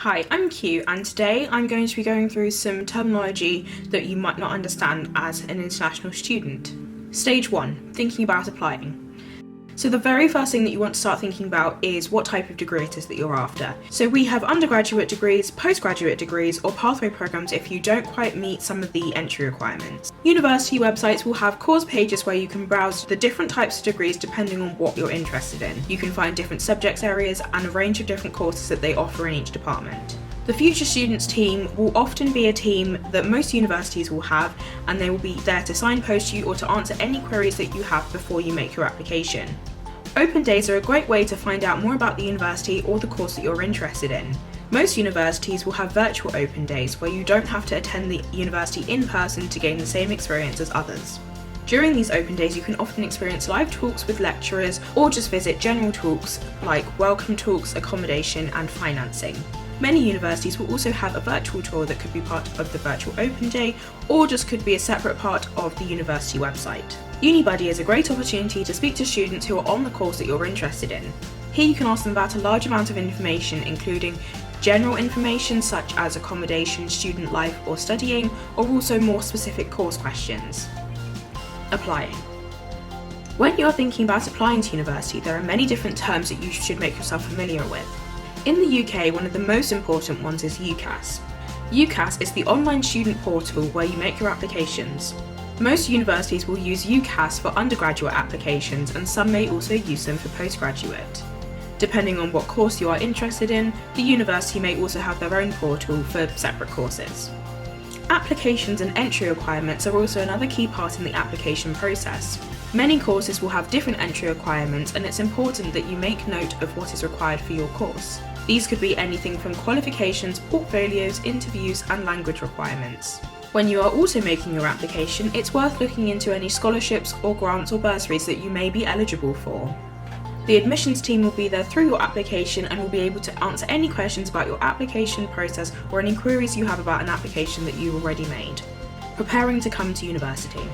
Hi, I'm Q, and today I'm going to be going through some terminology that you might not understand as an international student. Stage 1, thinking about applying. So the very first thing that you want to start thinking about is what type of degree it is that you're after. So we have undergraduate degrees, postgraduate degrees, or pathway programs if you don't quite meet some of the entry requirements. University websites will have course pages where you can browse the different types of degrees depending on what you're interested in. You can find different subject areas and a range of different courses that they offer in each department. The Future Students team will often be a team that most universities will have, and they will be there to signpost you or to answer any queries that you have before you make your application. Open days are a great way to find out more about the university or the course that you're interested in. Most universities will have virtual open days where you don't have to attend the university in person to gain the same experience as others. During these open days, you can often experience live talks with lecturers or just visit general talks like welcome talks, accommodation, and financing. Many universities will also have a virtual tour that could be part of the virtual open day or just could be a separate part of the university website. UniBuddy is a great opportunity to speak to students who are on the course that you're interested in. Here you can ask them about a large amount of information, including general information such as accommodation, student life or studying, or also more specific course questions. Applying. When you're thinking about applying to university, there are many different terms that you should make yourself familiar with. In the UK, one of the most important ones is UCAS. UCAS is the online student portal where you make your applications. Most universities will use UCAS for undergraduate applications, and some may also use them for postgraduate. Depending on what course you are interested in, the university may also have their own portal for separate courses. Applications and entry requirements are also another key part in the application process. Many courses will have different entry requirements, and it's important that you make note of what is required for your course. These could be anything from qualifications, portfolios, interviews, and language requirements. When you are also making your application, it's worth looking into any scholarships or grants or bursaries that you may be eligible for. The admissions team will be there through your application and will be able to answer any questions about your application process or any queries you have about an application that you've already made. Preparing to come to university.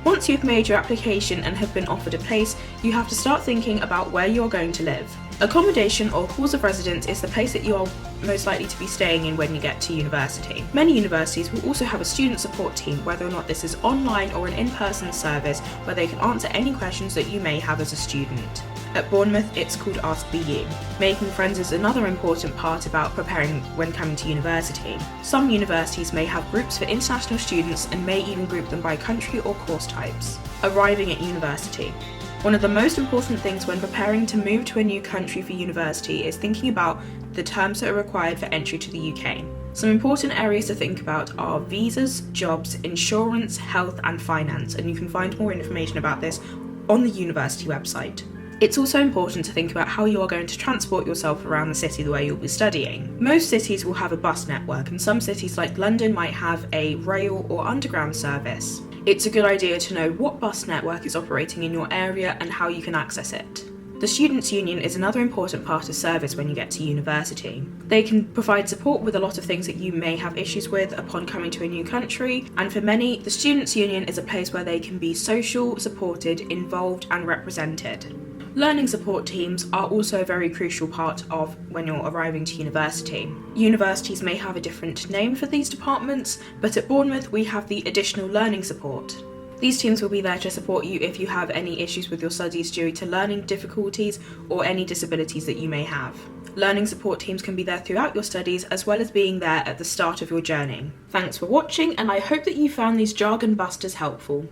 Once you've made your application and have been offered a place, you have to start thinking about where you're going to live. Accommodation or halls of residence is the place that you are most likely to be staying in when you get to university. Many universities will also have a student support team, whether or not this is online or an in-person service, where they can answer any questions that you may have as a student. At Bournemouth, it's called Ask BU. Making friends is another important part about preparing when coming to university. Some universities may have groups for international students and may even group them by country or course types. Arriving at university. One of the most important things when preparing to move to a new country for university is thinking about the terms that are required for entry to the UK. Some important areas to think about are visas, jobs, insurance, health, and finance, and you can find more information about this on the university website. It's also important to think about how you are going to transport yourself around the city where you'll be studying. Most cities will have a bus network, and some cities like London might have a rail or underground service. It's a good idea to know what bus network is operating in your area and how you can access it. The Students' Union is another important part of service when you get to university. They can provide support with a lot of things that you may have issues with upon coming to a new country, and for many, the Students' Union is a place where they can be social, supported, involved, and represented. Learning support teams are also a very crucial part of when you're arriving to university. Universities may have a different name for these departments, but at Bournemouth we have the Additional Learning Support. These teams will be there to support you if you have any issues with your studies due to learning difficulties or any disabilities that you may have. Learning support teams can be there throughout your studies as well as being there at the start of your journey. Thanks for watching, and I hope that you found these jargon busters helpful.